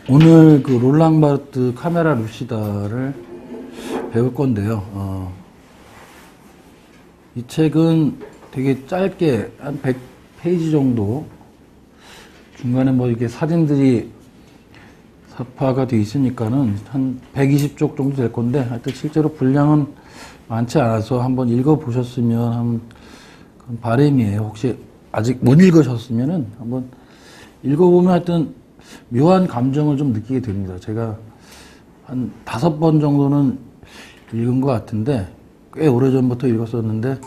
오늘 그 롤랑 바르트 카메라 루시다를 배울 건데요. 이 책은 되게 짧게 한 100페이지 정도, 중간에 뭐 이렇게 사진들이 삽화가 돼 있으니까는 한 120쪽 정도 될 건데, 하여튼 실제로 분량은 많지 않아서 한번 읽어보셨으면 하는 그런 바람이에요. 혹시 아직 못 읽으셨으면은 한번 읽어보면 하여튼 묘한 감정을 좀 느끼게 됩니다. 제가 한 5번 정도는 읽은 것 같은데, 꽤 오래전부터 읽었었는데,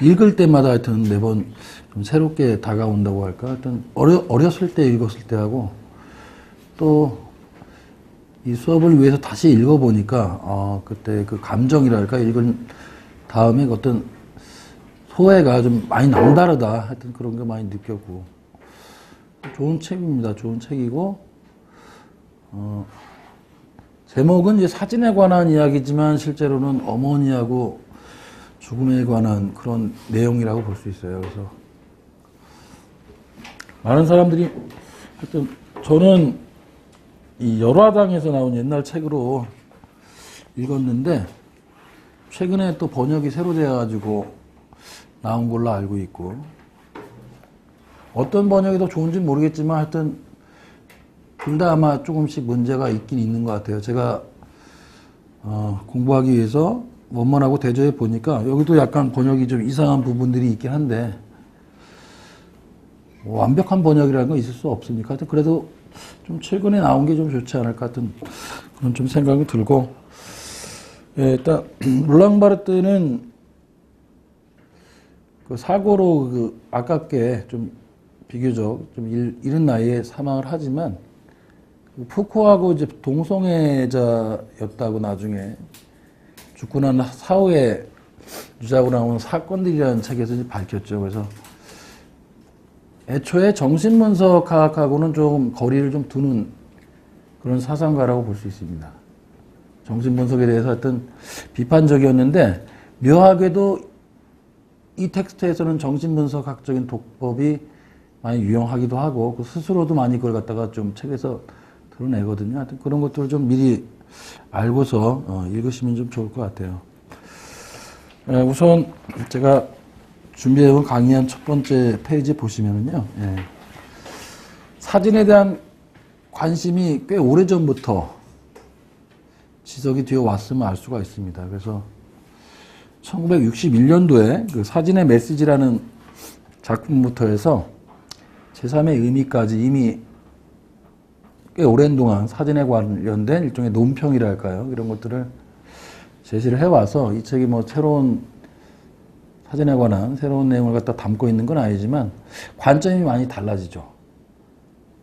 읽을 때마다 하여튼 매번 좀 새롭게 다가온다고 할까? 하여튼 어렸을 때 읽었을 때하고, 또 이 수업을 위해서 다시 읽어보니까, 그때 그 감정이랄까? 읽은 다음에 어떤 소외가 좀 많이 남다르다. 하여튼 그런 게 많이 느꼈고, 좋은 책입니다. 좋은 책이고, 제목은 이제 사진에 관한 이야기지만 실제로는 어머니하고 죽음에 관한 그런 내용이라고 볼 수 있어요. 그래서 많은 사람들이 하여튼 저는 이 열화당에서 나온 옛날 책으로 읽었는데 최근에 또 번역이 새로 되어가지고 나온 걸로 알고 있고, 어떤 번역이 더 좋은지는 모르겠지만 하여튼 둘 다 아마 조금씩 문제가 있긴 있는 것 같아요. 제가 공부하기 위해서 원문하고 대조해 보니까 여기도 약간 번역이 좀 이상한 부분들이 있긴 한데, 뭐 완벽한 번역이라는 건 있을 수 없으니까 하여튼 그래도 좀 최근에 나온 게 좀 좋지 않을까 하여튼 그런 좀 생각이 들고, 예, 일단 롤랑 바르트는 그 사고로 그 아깝게 좀 비교적 좀 이른 나이에 사망을 하지만, 푸코하고 이제 동성애자였다고 나중에 죽고 난 사후에 유작으로 나온 사건들이라는 책에서 이제 밝혔죠. 그래서 애초에 정신분석학하고는 좀 거리를 좀 두는 그런 사상가라고 볼 수 있습니다. 정신분석에 대해서 하여튼 비판적이었는데, 묘하게도 이 텍스트에서는 정신분석학적인 독법이 많이 유용하기도 하고, 그 스스로도 많이 그걸 갖다가 좀 책에서 드러내거든요. 하여튼 그런 것들을 좀 미리 알고서 읽으시면 좀 좋을 것 같아요. 우선 제가 준비해온 강의한 첫 번째 페이지 보시면은요, 사진에 대한 관심이 꽤 오래전부터 지적이 되어 왔음을 알 수가 있습니다. 그래서 1961년도에 그 사진의 메시지라는 작품부터 해서 제3의 의미까지 이미 꽤 오랜 동안 사진에 관련된 일종의 논평이랄까요? 이런 것들을 제시를 해와서 이 책이 뭐 새로운 사진에 관한 새로운 내용을 갖다 담고 있는 건 아니지만 관점이 많이 달라지죠.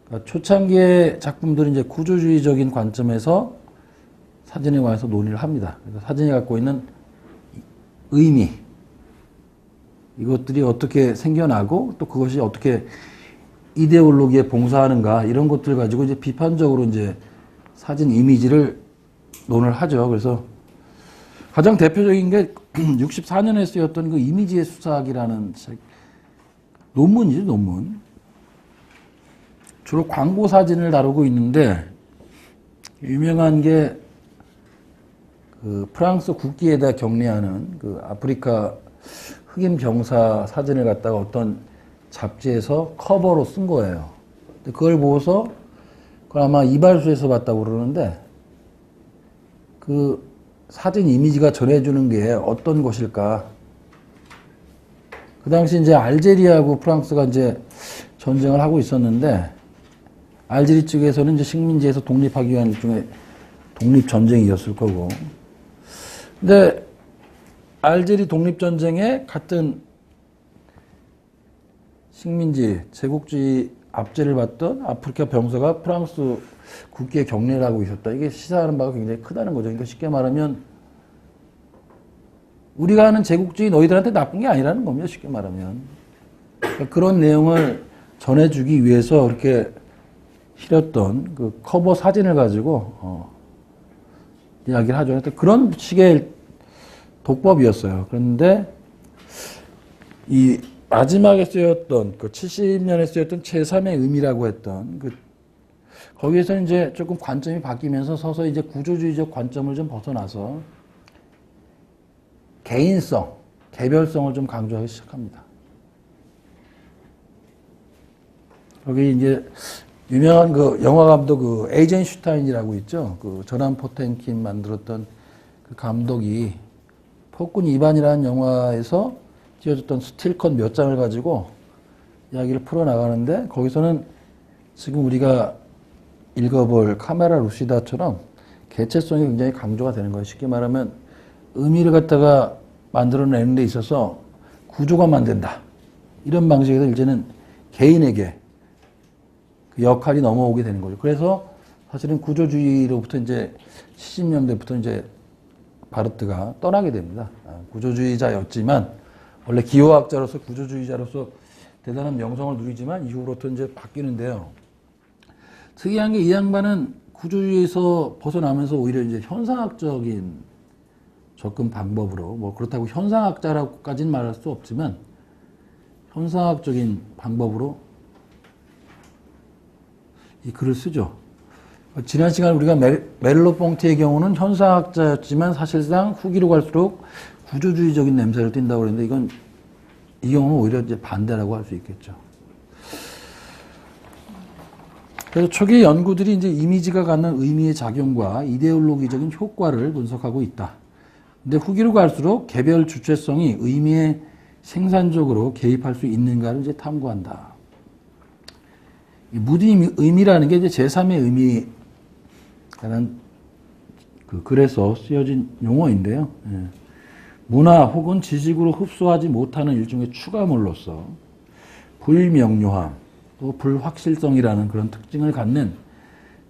그러니까 초창기의 작품들은 이제 구조주의적인 관점에서 사진에 관해서 논의를 합니다. 그래서 사진이 갖고 있는 의미, 이것들이 어떻게 생겨나고 또 그것이 어떻게 이데올로기에 봉사하는가, 이런 것들 가지고 이제 비판적으로 이제 사진 이미지를 논을 하죠. 그래서 가장 대표적인 게 64년에 쓰였던 그 이미지의 수사학이라는 책, 논문이죠, 논문. 주로 광고 사진을 다루고 있는데, 유명한 게 그 프랑스 국기에다 격리하는 그 아프리카 흑인 병사 사진을 갖다가 어떤 잡지에서 커버로 쓴 거예요. 그걸 보고서, 그걸 아마 이발소에서 봤다고 그러는데, 그 사진 이미지가 전해주는 게 어떤 것일까. 그 당시 이제 알제리하고 프랑스가 이제 전쟁을 하고 있었는데, 알제리 측에서는 이제 식민지에서 독립하기 위한 일종의 독립전쟁이었을 거고. 근데 알제리 독립전쟁에 같은 식민지, 제국주의 압제를 받던 아프리카 병사가 프랑스 국기에 격리를 하고 있었다. 이게 시사하는 바가 굉장히 크다는 거죠. 그러니까 쉽게 말하면 우리가 하는 제국주의 너희들한테 나쁜 게 아니라는 겁니다. 쉽게 말하면. 그러니까 그런 내용을 전해주기 위해서 이렇게 실었던 그 커버 사진을 가지고 이야기를 하죠. 그런 식의 독법이었어요. 그런데 이 마지막에 쓰였던 그 70년에 쓰였던 제3의 의미라고 했던 그 거기에서 이제 조금 관점이 바뀌면서 서서히 이제 구조주의적 관점을 좀 벗어나서 개인성, 개별성을 좀 강조하기 시작합니다. 여기 이제 유명한 그 영화 감독 그 에이젠슈타인이라고 있죠. 그 저난 포텐킨 만들었던 그 감독이 폭군 2반이라는 영화에서 띄워줬던 스틸컷 몇 장을 가지고 이야기를 풀어나가는데 거기서는 지금 우리가 읽어볼 카메라 루시다처럼 개체성이 굉장히 강조가 되는 거예요. 쉽게 말하면 의미를 갖다가 만들어내는 데 있어서 구조가 만든다. 이런 방식에서 이제는 개인에게 그 역할이 넘어오게 되는 거죠. 그래서 사실은 구조주의로부터 이제 70년대부터 이제 바르트가 떠나게 됩니다. 구조주의자였지만 원래 기호학자로서 구조주의자로서 대단한 명성을 누리지만 이후로부터 이제 바뀌는데요. 특이한 게 이 양반은 구조주의에서 벗어나면서 오히려 이제 현상학적인 접근 방법으로 뭐 그렇다고 현상학자라고까지는 말할 수 없지만 현상학적인 방법으로 이 글을 쓰죠. 지난 시간 우리가 멜로뽕티의 경우는 현상학자였지만 사실상 후기로 갈수록 구조주의적인 냄새를 띈다고 그랬는데 이건 이 경우는 오히려 이제 반대라고 할 수 있겠죠. 그래서 초기 연구들이 이제 이미지가 갖는 의미의 작용과 이데올로기적인 효과를 분석하고 있다. 근데 후기로 갈수록 개별 주체성이 의미에 생산적으로 개입할 수 있는가를 이제 탐구한다. 이 무디 의미라는 게 이제 제3의 의미라는 그 글에서 쓰여진 용어인데요. 예. 문화 혹은 지식으로 흡수하지 못하는 일종의 추가물로서 불명료함, 또 불확실성이라는 그런 특징을 갖는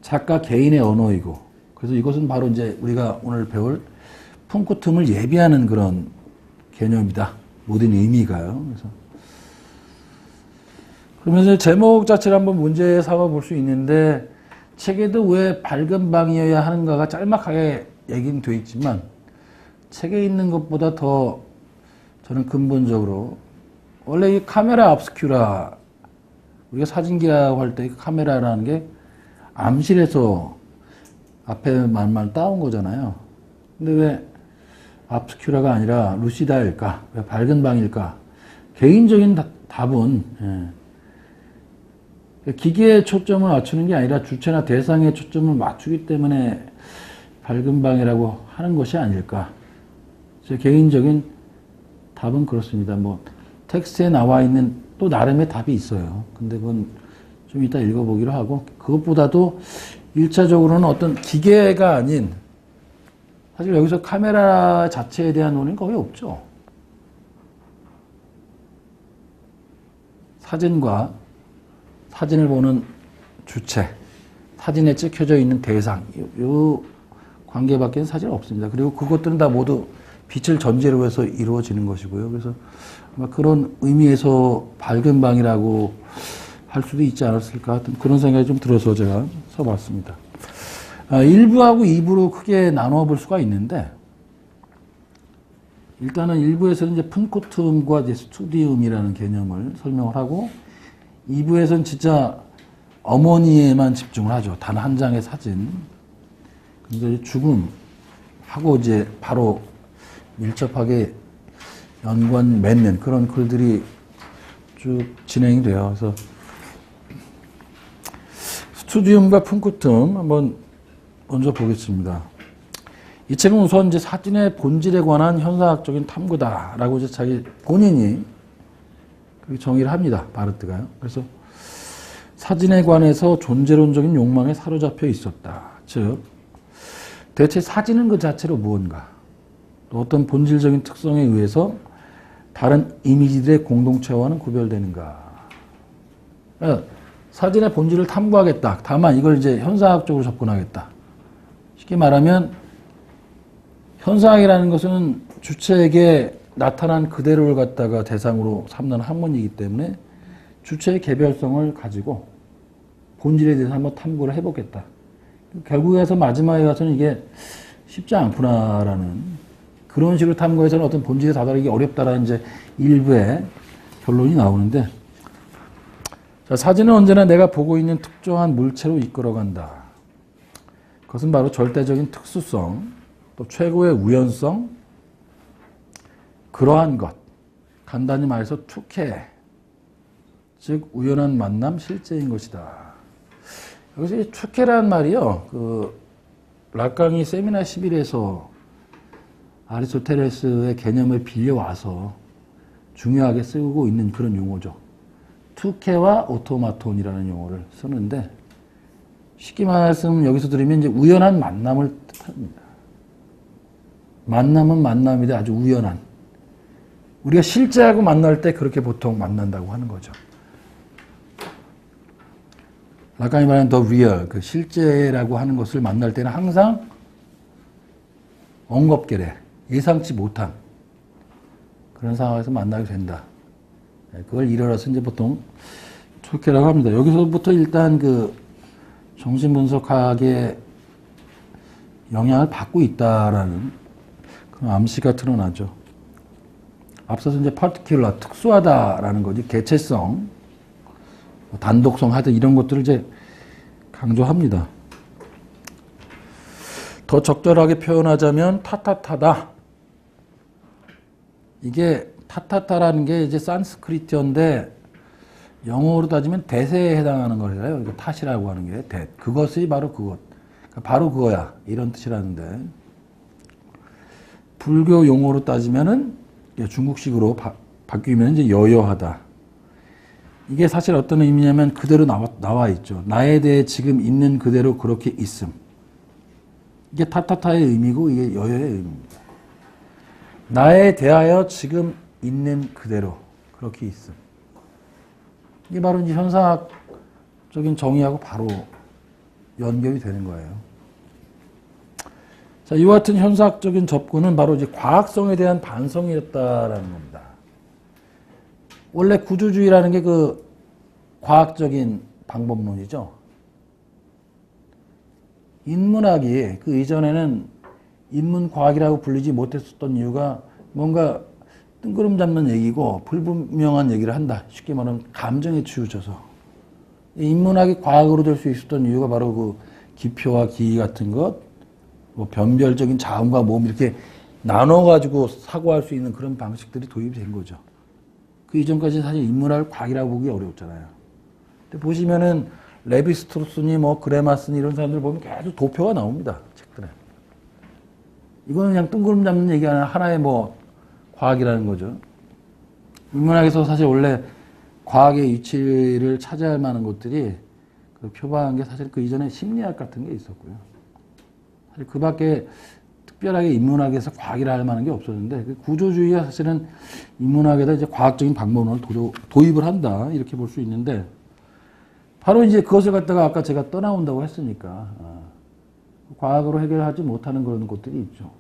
작가 개인의 언어이고, 그래서 이것은 바로 이제 우리가 오늘 배울 푼쿠툼을 예비하는 그런 개념이다. 모든 의미가요. 그러면서 제목 자체를 한번 문제 삼아 볼 수 있는데, 책에도 왜 밝은 방이어야 하는가가 짤막하게 얘기는 돼 있지만, 책에 있는 것보다 더 저는 근본적으로, 원래 이 카메라 압스큐라, 우리가 사진기라고 할 때 카메라라는 게 암실에서 앞에 말만 따온 거잖아요. 근데 왜 압스큐라가 아니라 루시다일까? 왜 밝은 방일까? 개인적인 답은 기계에 초점을 맞추는 게 아니라 주체나 대상에 초점을 맞추기 때문에 밝은 방이라고 하는 것이 아닐까? 제 개인적인 답은 그렇습니다. 뭐 텍스트에 나와 있는 또 나름의 답이 있어요. 근데 그건 좀 이따 읽어보기로 하고, 그것보다도 1차적으로는 어떤 기계가 아닌, 사실 여기서 카메라 자체에 대한 논의는 거의 없죠. 사진과 사진을 보는 주체, 사진에 찍혀져 있는 대상, 이 관계밖에는 사실 없습니다. 그리고 그것들은 다 모두 빛을 전제로 해서 이루어지는 것이고요. 그래서 아마 그런 의미에서 밝은 방이라고 할 수도 있지 않았을까 하여튼 그런 생각이 좀 들어서 제가 써봤습니다. 1부하고 2부로 크게 나누어 볼 수가 있는데, 일단은 1부에서는 이제 푼쿠툼과 이제 스투디움이라는 개념을 설명을 하고, 2부에서는 진짜 어머니에만 집중을 하죠. 단 한 장의 사진. 근데 죽음하고 이제 바로 밀접하게 연관 맺는 그런 글들이 쭉 진행이 돼요. 그래서 스투디움과 푼쿠툼 한번 먼저 보겠습니다. 이 책은 우선 이제 사진의 본질에 관한 현상학적인 탐구다라고 이제 자기 본인이 그렇게 정의를 합니다. 바르트가요. 그래서 사진에 관해서 존재론적인 욕망에 사로잡혀 있었다. 즉, 대체 사진은 그 자체로 무언가, 또 어떤 본질적인 특성에 의해서 다른 이미지들의 공동체와는 구별되는가. 사진의 본질을 탐구하겠다. 다만 이걸 이제 현상학적으로 접근하겠다. 쉽게 말하면 현상이라는 것은 주체에게 나타난 그대로를 갖다가 대상으로 삼는 학문이기 때문에 주체의 개별성을 가지고 본질에 대해서 한번 탐구를 해보겠다. 결국에 서 마지막에 가서는 이게 쉽지 않구나라는, 그런 식으로 탐구해서는 어떤 본질에 다다르기 어렵다라는 이제 일부의 결론이 나오는데, 자, 사진은 언제나 내가 보고 있는 특정한 물체로 이끌어간다. 그것은 바로 절대적인 특수성, 또 최고의 우연성, 그러한 것. 간단히 말해서 투케, 즉 우연한 만남, 실제인 것이다. 여기서 이 투케라는 말이요, 락강이 세미나 11에서 아리스토텔레스의 개념을 빌려와서 중요하게 쓰고 있는 그런 용어죠. 투케와 오토마톤이라는 용어를 쓰는데, 쉽게 말하면 여기서 들으면 이제 우연한 만남을 뜻합니다. 만남은 만남인데 아주 우연한. 우리가 실제하고 만날 때 그렇게 보통 만난다고 하는 거죠. 락강이 말하는 the real, 그 실제라고 하는 것을 만날 때는 항상 엉겁게래, 예상치 못한 그런 상황에서 만나게 된다. 그걸 이르러서 이제 보통 투케라고 합니다. 여기서부터 일단 그 정신분석학의 영향을 받고 있다라는 그런 암시가 드러나죠. 앞서서 이제 particular, 특수하다라는 거지, 개체성, 단독성 하여튼 이런 것들을 이제 강조합니다. 더 적절하게 표현하자면 타타타다. 이게 타타타라는 게 이제 산스크리트어인데 영어로 따지면 대세에 해당하는 거래요. 이거 탓이라고 하는 게 대. 그것이 바로 그것. 그러니까 바로 그거야. 이런 뜻이라는데. 불교 용어로 따지면은 중국식으로 바뀌면 이제 여여하다. 이게 사실 어떤 의미냐면 그대로 나와 있죠. 나에 대해 지금 있는 그대로 그렇게 있음. 이게 타타타의 의미고 이게 여여의 의미입니다. 나에 대하여 지금 있는 그대로 그렇게 있음. 이게 바로 이제 현상학적인 정의하고 바로 연결이 되는 거예요. 자, 이와 같은 현상학적인 접근은 바로 이제 과학성에 대한 반성이었다라는 겁니다. 원래 구조주의라는 게 그 과학적인 방법론이죠. 인문학이 그 이전에는 인문과학이라고 불리지 못했었던 이유가 뭔가 뜬구름 잡는 얘기고 불분명한 얘기를 한다. 쉽게 말하면 감정에 치우쳐서. 인문학이 과학으로 될 수 있었던 이유가 바로 그 기표와 기이 같은 것, 뭐 변별적인 자음과 모음 이렇게 나눠가지고 사고할 수 있는 그런 방식들이 도입이 된 거죠. 그 이전까지 사실 인문학을 과학이라고 보기 어려웠잖아요. 근데 보시면은 레비스트로스니 뭐 그레마스니 이런 사람들 보면 계속 도표가 나옵니다. 책들에. 이거는 그냥 뜬구름 잡는 얘기가 아니라 하나의 뭐 과학이라는 거죠. 인문학에서 사실 원래 과학의 위치를 차지할 만한 것들이 그 표방한 게 사실 그 이전에 심리학 같은 게 있었고요. 사실 그 밖에 특별하게 인문학에서 과학이라 할 만한 게 없었는데 그 구조주의가 사실은 인문학에다 이제 과학적인 방법론을 도입을 한다. 이렇게 볼 수 있는데 바로 이제 그것을 갖다가 아까 제가 떠나온다고 했으니까 과학으로 해결하지 못하는 그런 것들이 있죠.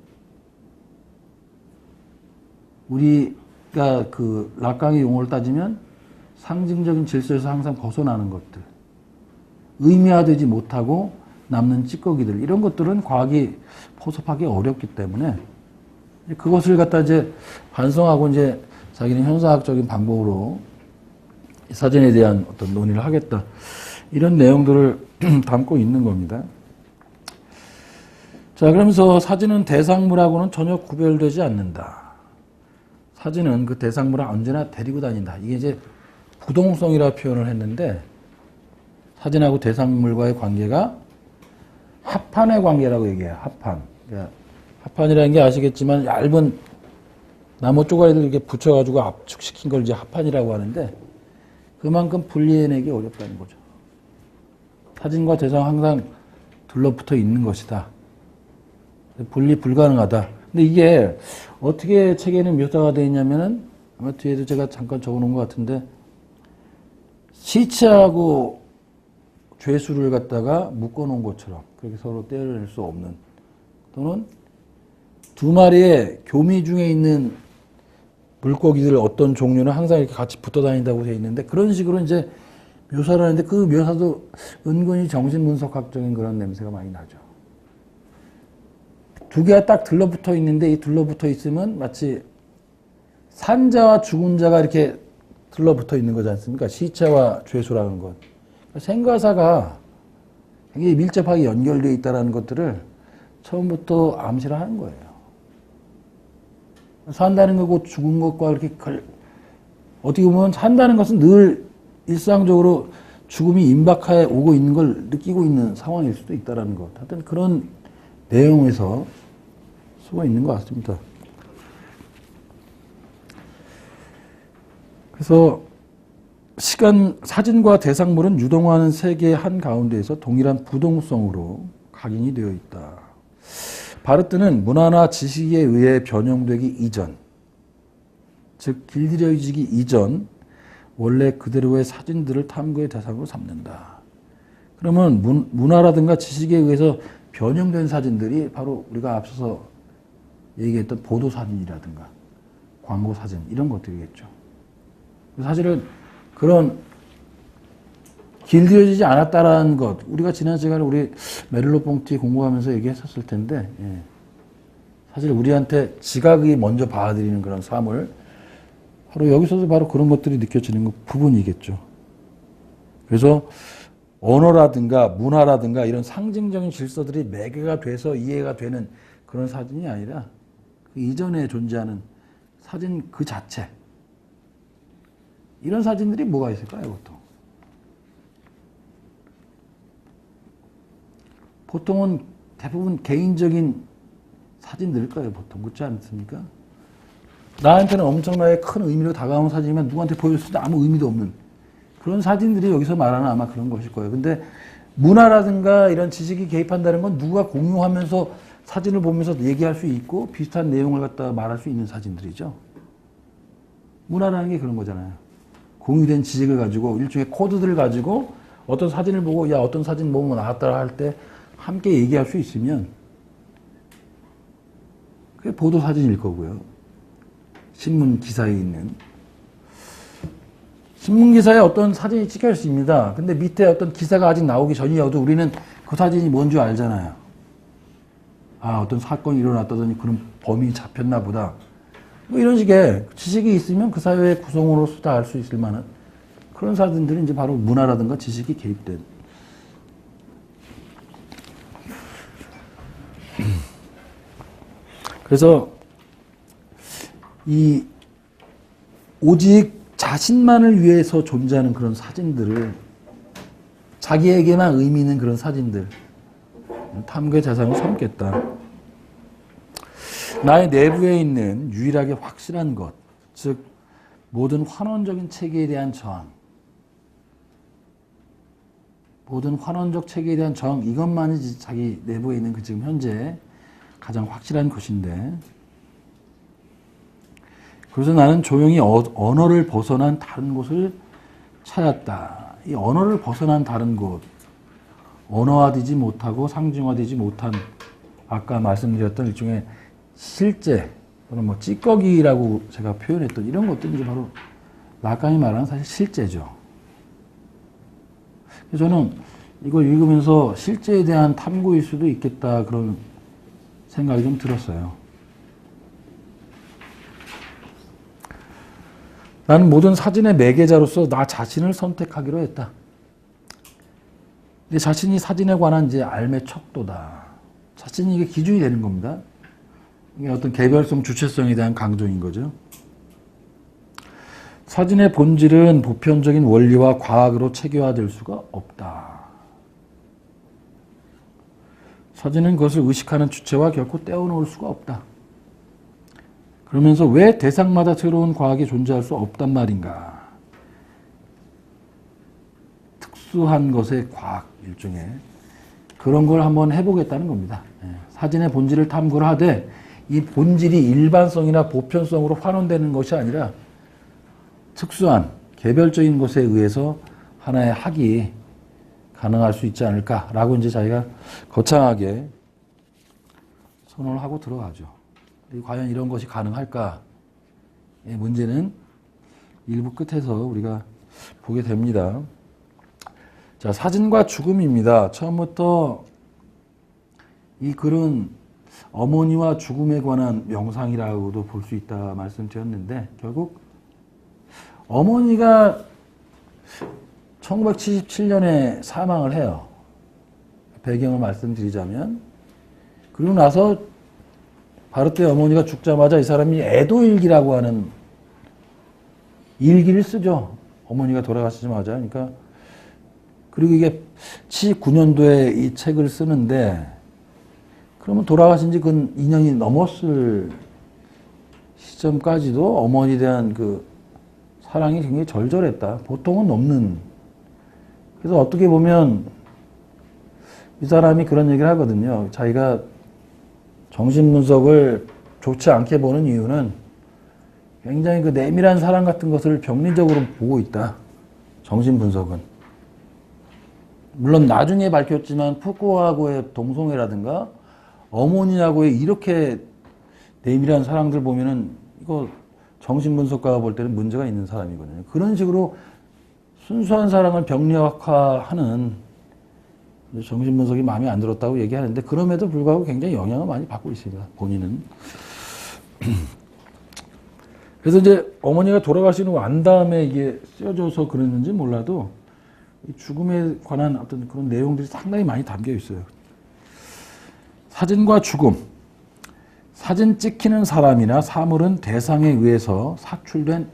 우리가 그 락강의 용어를 따지면 상징적인 질서에서 항상 벗어나는 것들, 의미화되지 못하고 남는 찌꺼기들 이런 것들은 과학이 포섭하기 어렵기 때문에 그것을 갖다 이제 반성하고 이제 자기는 현상학적인 방법으로 사진에 대한 어떤 논의를 하겠다 이런 내용들을 담고 있는 겁니다. 자, 그러면서 사진은 대상물하고는 전혀 구별되지 않는다. 사진은 그 대상물을 언제나 데리고 다닌다. 이게 이제 부동성이라 표현을 했는데 사진하고 대상물과의 관계가 합판의 관계라고 얘기해요. 합판. 그러니까 합판이라는 게 아시겠지만 얇은 나무 쪼가리를 이렇게 붙여가지고 압축시킨 걸 이제 합판이라고 하는데 그만큼 분리해내기 어렵다는 거죠. 사진과 대상 항상 둘러붙어 있는 것이다. 분리 불가능하다. 근데 이게 어떻게 책에는 묘사가 되어 있냐면은 아마 뒤에도 제가 잠깐 적어 놓은 것 같은데 시체하고 죄수를 갖다가 묶어 놓은 것처럼 그렇게 서로 떼어낼 수 없는 또는 두 마리의 교미 중에 있는 물고기들 어떤 종류는 항상 이렇게 같이 붙어 다닌다고 되어 있는데 그런 식으로 이제 묘사를 하는데 그 묘사도 은근히 정신분석학적인 그런 냄새가 많이 나죠. 두 개가 딱 들러붙어 있는데 이 들러붙어 있으면 마치 산자와 죽은 자가 이렇게 들러붙어 있는 거지 않습니까? 시체와 죄수라는 것. 생과사가 굉장히 밀접하게 연결되어 있다는 것들을 처음부터 암시를 하는 거예요. 산다는 거고 죽은 것과 이렇게 어떻게 보면 산다는 것은 늘 일상적으로 죽음이 임박해 오고 있는 걸 느끼고 있는 상황일 수도 있다는 것. 하여튼 그런 내용에서 수가 있는 것 같습니다. 그래서 사진과 대상물은 유동하는 세계의 한가운데에서 동일한 부동성으로 각인이 되어 있다. 바르트는 문화나 지식에 의해 변형되기 이전, 즉 길들여지기 이전 원래 그대로의 사진들을 탐구의 대상으로 삼는다. 그러면 문화라든가 지식에 의해서 변형된 사진들이 바로 우리가 앞서서 얘기했던 보도사진이라든가 광고사진 이런 것들이겠죠. 사실은 그런 길들여지지 않았다라는 것, 우리가 지난 시간에 우리 메를로퐁티 공부하면서 얘기했었을 텐데, 예. 사실 우리한테 지각이 먼저 봐드리는 그런 삶을 바로 여기서도 바로 그런 것들이 느껴지는 부분이겠죠. 그래서 언어라든가 문화라든가 이런 상징적인 질서들이 매개가 돼서 이해가 되는 그런 사진이 아니라 그 이전에 존재하는 사진 그 자체. 이런 사진들이 뭐가 있을까요, 보통? 보통은 대부분 개인적인 사진들일 거예요, 보통. 그렇지 않습니까? 나한테는 엄청나게 큰 의미로 다가오는 사진이면 누구한테 보여줬을 때 아무 의미도 없는 그런 사진들이 여기서 말하는 아마 그런 것일 거예요. 근데 문화라든가 이런 지식이 개입한다는 건 누가 공유하면서 사진을 보면서 얘기할 수 있고 비슷한 내용을 갖다 말할 수 있는 사진들이죠. 문화라는 게 그런 거잖아요. 공유된 지식을 가지고 일종의 코드들을 가지고 어떤 사진을 보고 야 어떤 사진 보면 나왔다 할 때 함께 얘기할 수 있으면 그게 보도사진일 거고요. 신문 기사에 있는 신문 기사에 어떤 사진이 찍혀 있습니다. 근데 밑에 어떤 기사가 아직 나오기 전이어도 우리는 그 사진이 뭔지 알잖아요. 아 어떤 사건이 일어났다더니 그런 범인이 잡혔나 보다. 뭐 이런 식의 지식이 있으면 그 사회의 구성으로서 다 알 수 있을 만한 그런 사진들이 이제 바로 문화라든가 지식이 개입된. 그래서 이 오직 자신만을 위해서 존재하는 그런 사진들을 자기에게만 의미 있는 그런 사진들 탐구의 대상을 삼겠다. 나의 내부에 있는 유일하게 확실한 것, 즉 모든 환원적인 체계에 대한 저항, 모든 환원적 체계에 대한 저항 이것만이 자기 내부에 있는 그 지금 현재 가장 확실한 것인데 그래서 나는 조용히 언어를 벗어난 다른 곳을 찾았다. 이 언어를 벗어난 다른 곳, 언어화되지 못하고 상징화되지 못한 아까 말씀드렸던 일종의 실제 또는 뭐 찌꺼기라고 제가 표현했던 이런 것들이 이제 바로 라칸이 말하는 사실 실제죠. 그래서 저는 이걸 읽으면서 실제에 대한 탐구일 수도 있겠다 그런 생각이 좀 들었어요. 나는 모든 사진의 매개자로서 나 자신을 선택하기로 했다. 내 자신이 사진에 관한 이제 삶의 척도다. 자신이 이게 기준이 되는 겁니다. 이게 어떤 개별성, 주체성에 대한 강조인 거죠. 사진의 본질은 보편적인 원리와 과학으로 체계화될 수가 없다. 사진은 그것을 의식하는 주체와 결코 떼어놓을 수가 없다. 그러면서 왜 대상마다 새로운 과학이 존재할 수 없단 말인가? 특수한 것의 과학 일종의 그런 걸 한번 해보겠다는 겁니다. 사진의 본질을 탐구를 하되 이 본질이 일반성이나 보편성으로 환원되는 것이 아니라 특수한 개별적인 것에 의해서 하나의 학이 가능할 수 있지 않을까라고 이제 자기가 거창하게 선언을 하고 들어가죠. 과연 이런 것이 가능할까? 문제는 일부 끝에서 우리가 보게 됩니다. 자, 사진과 죽음입니다. 처음부터 이 글은 어머니와 죽음에 관한 명상이라고도 볼 수 있다 말씀드렸는데 결국 어머니가 1977년에 사망을 해요. 배경을 말씀드리자면. 그리고 나서 바로 때 어머니가 죽자마자 이 사람이 애도일기라고 하는 일기를 쓰죠. 어머니가 돌아가시자마자. 그러니까 그리고 이게 79년도에 이 책을 쓰는데 그러면 돌아가신 지 근 2년이 넘었을 시점까지도 어머니에 대한 그 사랑이 굉장히 절절했다. 보통은 넘는. 그래서 어떻게 보면 이 사람이 그런 얘기를 하거든요. 자기가 정신분석을 좋지 않게 보는 이유는 굉장히 그 내밀한 사랑 같은 것을 병리적으로 보고 있다. 정신분석은. 물론 나중에 밝혔지만 푸꾸하고의 동성애라든가 어머니하고의 이렇게 내밀한 사랑들 보면은 이거 정신분석가가 볼 때는 문제가 있는 사람이거든요. 그런 식으로 순수한 사랑을 병력화하는 정신분석이 마음에 안 들었다고 얘기하는데 그럼에도 불구하고 굉장히 영향을 많이 받고 있습니다. 본인은. 그래서 이제 어머니가 돌아가신 후 안 다음에 이게 쓰여져서 그랬는지 몰라도 죽음에 관한 어떤 그런 내용들이 상당히 많이 담겨 있어요. 사진과 죽음. 사진 찍히는 사람이나 사물은 대상에 의해서 사출된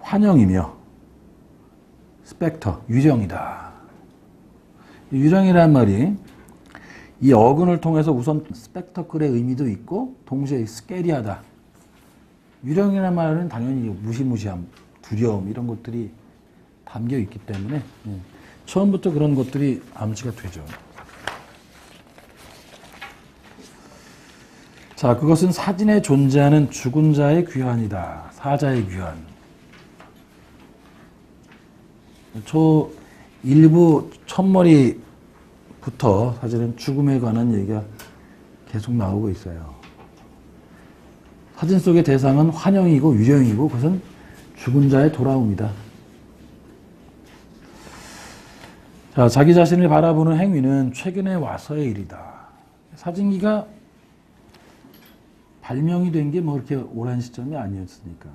환영이며 스펙터, 유령이다. 유령이라는 말이 이 어근을 통해서 우선 스펙터클의 의미도 있고 동시에 스케리하다. 유령이라는 말은 당연히 무시무시함, 두려움 이런 것들이 담겨 있기 때문에 처음부터 그런 것들이 암시가 되죠. 자, 그것은 사진에 존재하는 죽은 자의 귀환이다. 사자의 귀환. 일부 첫머리부터 사실은 죽음에 관한 얘기가 계속 나오고 있어요. 사진 속의 대상은 환영이고 유령이고 그것은 죽은 자의 돌아옴이다. 자, 자기 자신을 바라보는 행위는 최근에 와서의 일이다. 사진기가 발명이 된 게 뭐 그렇게 오랜 시점이 아니었으니까.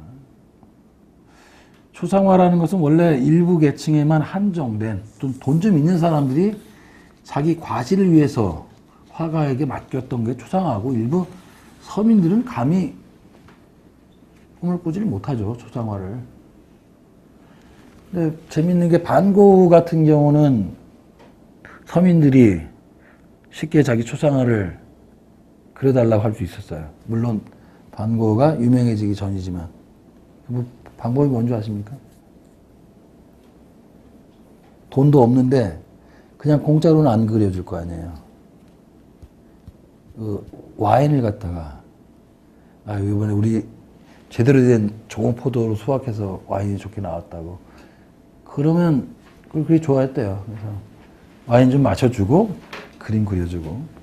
초상화라는 것은 원래 일부 계층에만 한정된 돈 좀 있는 사람들이 자기 과시를 위해서 화가에게 맡겼던 게 초상화고 일부 서민들은 감히 꿈을 꾸지를 못하죠. 초상화를. 근데 재밌는 게 반고 같은 경우는 서민들이 쉽게 자기 초상화를 그려달라고 할 수 있었어요. 물론 반고가 유명해지기 전이지만. 뭐 방법이 뭔지 아십니까? 돈도 없는데 그냥 공짜로는 안 그려줄 거 아니에요. 와인을 갖다가 이번에 우리 제대로 된 좋은 포도로 수확해서 와인이 좋게 나왔다고. 그러면 그게 좋아했대요. 그래서 와인 좀 마셔주고 그림 그려주고.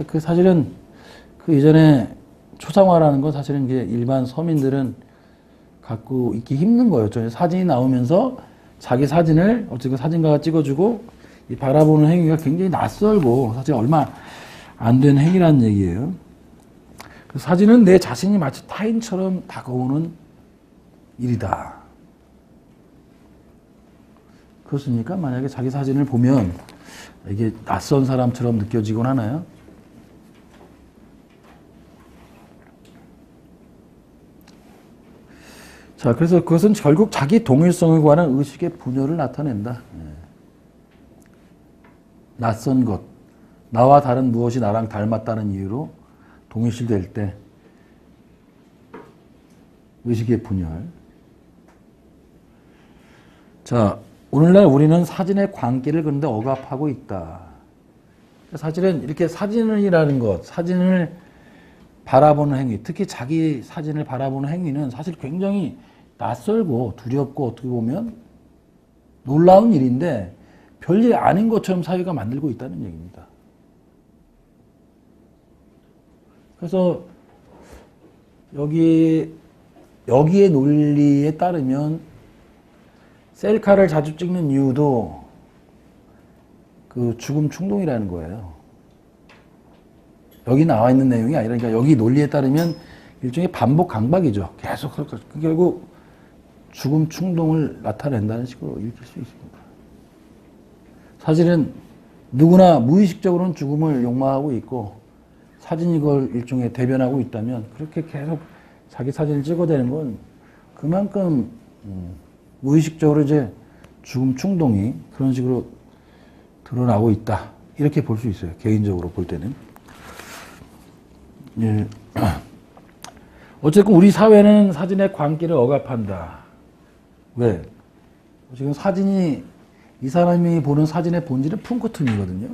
그 사실은 그 이전에 초상화라는 건 사실은 이제 일반 서민들은 갖고 있기 힘든 거였죠. 사진이 나오면서 자기 사진을 어쨌든 사진가가 찍어주고 이 바라보는 행위가 굉장히 낯설고 사실 얼마 안 된 행위라는 얘기예요. 그 사진은 내 자신이 마치 타인처럼 다가오는 일이다. 그렇습니까? 만약에 자기 사진을 보면 이게 낯선 사람처럼 느껴지곤 하나요? 자, 그래서 그것은 결국 자기 동일성에 관한 의식의 분열을 나타낸다. 낯선 것, 나와 다른 무엇이 나랑 닮았다는 이유로 동일시될 때 의식의 분열. 자, 오늘날 우리는 사진의 광기를 그런데 억압하고 있다. 사실은 이렇게 사진이라는 것, 사진을 바라보는 행위, 특히 자기 사진을 바라보는 행위는 사실 굉장히 낯설고 두렵고 어떻게 보면 놀라운 일인데 별일 아닌 것처럼 사회가 만들고 있다는 얘기입니다. 그래서 여기의 논리에 따르면 셀카를 자주 찍는 이유도 그 죽음 충동이라는 거예요. 여기 나와 있는 내용이 아니라, 그러니까 여기 논리에 따르면 일종의 반복 강박이죠. 계속 결국 죽음 충동을 나타낸다는 식으로 읽힐 수 있습니다. 사실은 누구나 무의식적으로는 죽음을 욕망하고 있고 사진이 그걸 일종의 대변하고 있다면 그렇게 계속 자기 사진을 찍어대는 건 그만큼 무의식적으로 이제 죽음 충동이 그런 식으로 드러나고 있다. 이렇게 볼 수 있어요. 개인적으로 볼 때는. 예. 어쨌든 우리 사회는 사진의 광기를 억압한다. 왜? 지금 사진이 이 사람이 보는 사진의 본질은 풍크툼이거든요.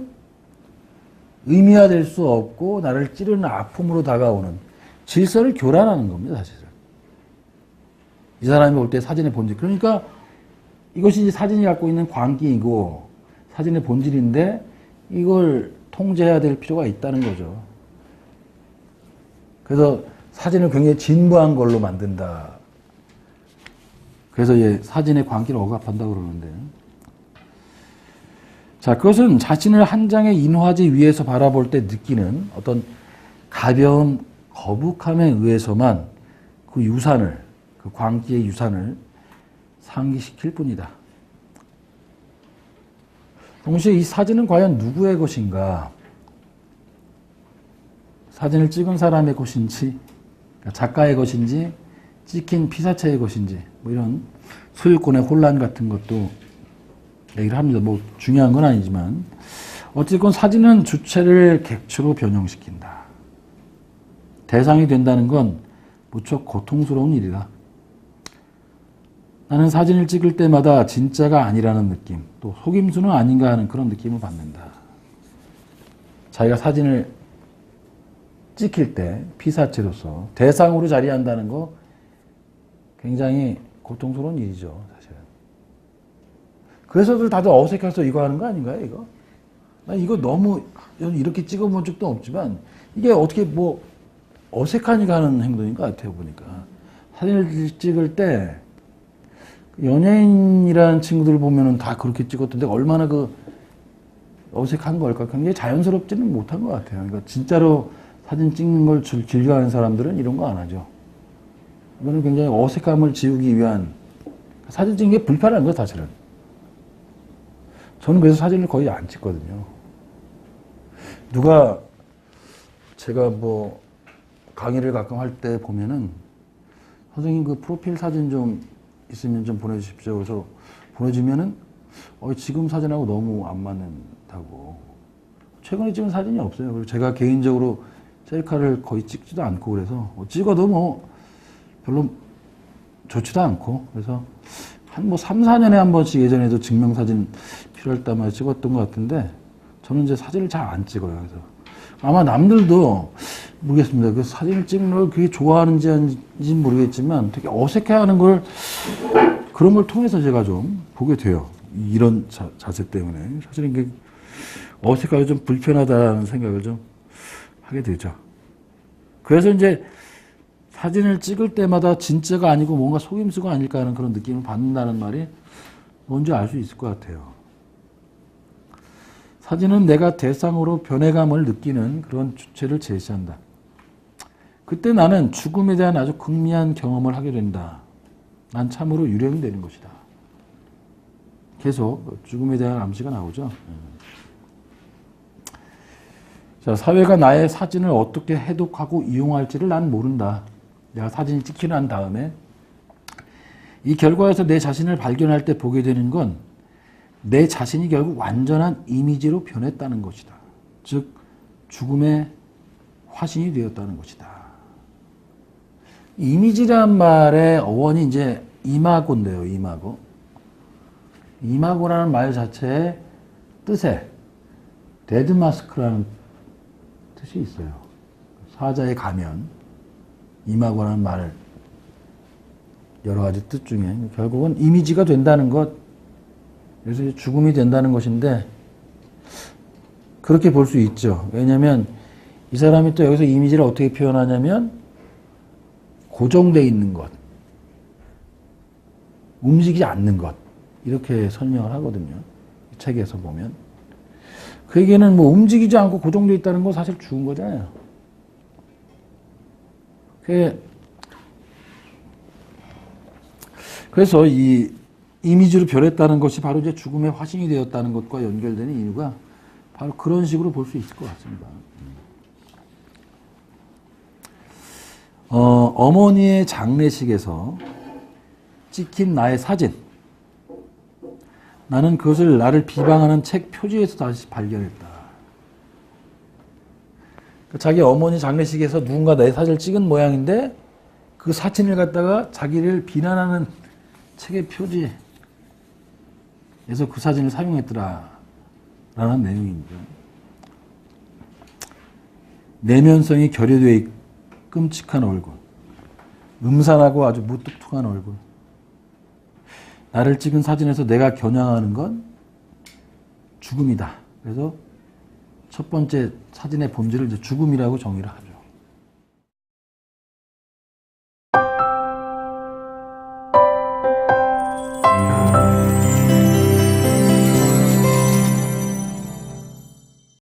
의미화될 수 없고 나를 찌르는 아픔으로 다가오는 질서를 교란하는 겁니다. 사실은. 이 사람이 볼 때 사진의 본질. 그러니까 이것이 이제 사진이 갖고 있는 광기이고 사진의 본질인데 이걸 통제해야 될 필요가 있다는 거죠. 그래서 사진을 굉장히 진부한 걸로 만든다. 그래서 사진의 광기를 억압한다고 그러는데. 자, 그것은 자신을 한 장의 인화지 위에서 바라볼 때 느끼는 어떤 가벼운 거북함에 의해서만 그 유산을, 그 광기의 유산을 상기시킬 뿐이다. 동시에 이 사진은 과연 누구의 것인가? 사진을 찍은 사람의 것인지, 작가의 것인지, 찍힌 피사체의 것인지, 뭐 이런 소유권의 혼란 같은 것도 얘기를 합니다. 뭐 중요한 건 아니지만 어쨌건 사진은 주체를 객체로 변형시킨다. 대상이 된다는 건 무척 고통스러운 일이다. 나는 사진을 찍을 때마다 진짜가 아니라는 느낌, 또 속임수는 아닌가 하는 그런 느낌을 받는다. 자기가 사진을 찍힐 때 피사체로서 대상으로 자리한다는 거 굉장히 고통스러운 일이죠, 사실은. 그래서들 다들 어색해서 이거 하는 거 아닌가요, 이거? 나 이거 너무 이렇게 찍어본 적도 없지만 이게 어떻게 뭐 어색하니까 하는 행동인 것 같아요, 보니까. 사진을 찍을 때 연예인이라는 친구들 보면은 다 그렇게 찍었던데 얼마나 그 어색한 걸까? 굉장히 자연스럽지는 못한 것 같아요. 그러니까 진짜로 사진 찍는 걸 즐겨하는 사람들은 이런 거 안 하죠. 이거는 굉장히 어색함을 지우기 위한 사진 찍는 게 불편한 거예요, 사실은. 저는 그래서 사진을 거의 안 찍거든요. 누가 제가 뭐 강의를 가끔 할 때 보면은 선생님 그 프로필 사진 좀 있으면 좀 보내주십시오. 그래서 보내주면은 지금 사진하고 너무 안 맞는다고. 최근에 찍은 사진이 없어요. 그리고 제가 개인적으로 셀카를 거의 찍지도 않고 그래서 찍어도 뭐 별로 좋지도 않고 그래서 한 뭐 3, 4년에 한 번씩 예전에도 증명사진 필요할 때마다 찍었던 것 같은데 저는 이제 사진을 잘 안 찍어요. 그래서 아마 남들도 모르겠습니다. 그 사진을 찍는 걸 그게 좋아하는지 아닌지는 모르겠지만 되게 어색해하는 걸 그런 걸 통해서 제가 좀 보게 돼요. 이런 자세 때문에 사실은 이게 어색하고 좀 불편하다는 생각을 좀 하게 되죠. 그래서 이제 사진을 찍을 때마다 진짜가 아니고 뭔가 속임수가 아닐까 하는 그런 느낌을 받는다는 말이 뭔지 알 수 있을 것 같아요. 사진은 내가 대상으로 변해감을 느끼는 그런 주체를 제시한다. 그때 나는 죽음에 대한 아주 극미한 경험을 하게 된다. 난 참으로 유령되는 것이다. 계속 죽음에 대한 암시가 나오죠. 자, 사회가 나의 사진을 어떻게 해독하고 이용할지를 난 모른다. 내가 사진이 찍히고 난 다음에 이 결과에서 내 자신을 발견할 때 보게 되는 건 내 자신이 결국 완전한 이미지로 변했다는 것이다. 즉 죽음의 화신이 되었다는 것이다. 이미지란 말의 어원이 이제 이마고인데요. 이마고. 이마고라는 말 자체의 뜻에 데드마스크라는 뜻이 있어요. 사자의 가면. 이마고라는 말 여러 가지 뜻 중에 결국은 이미지가 된다는 것, 그래서 죽음이 된다는 것인데 그렇게 볼 수 있죠. 왜냐하면 이 사람이 또 여기서 이미지를 어떻게 표현하냐면 고정되어 있는 것, 움직이지 않는 것 이렇게 설명을 하거든요. 이 책에서 보면 그에게는 뭐 움직이지 않고 고정되어 있다는 건 사실 죽은 거잖아요. 그래서 이 이미지로 변했다는 것이 바로 이제 죽음의 화신이 되었다는 것과 연결되는 이유가 바로 그런 식으로 볼 수 있을 것 같습니다. 어머니의 장례식에서 찍힌 나의 사진. 나는 그것을 나를 비방하는 책 표지에서 다시 발견했다. 자기 어머니 장례식에서 누군가 내 사진을 찍은 모양인데 그 사진을 갖다가 자기를 비난하는 책의 표지에서 그 사진을 사용했더라 라는 내용입니다. 내면성이 결여되어 있고 끔찍한 얼굴, 음산하고 아주 무뚝뚝한 얼굴. 나를 찍은 사진에서 내가 겨냥하는 건 죽음이다. 그래서 첫 번째 사진의 본질을 이제 죽음이라고 정의를 하죠.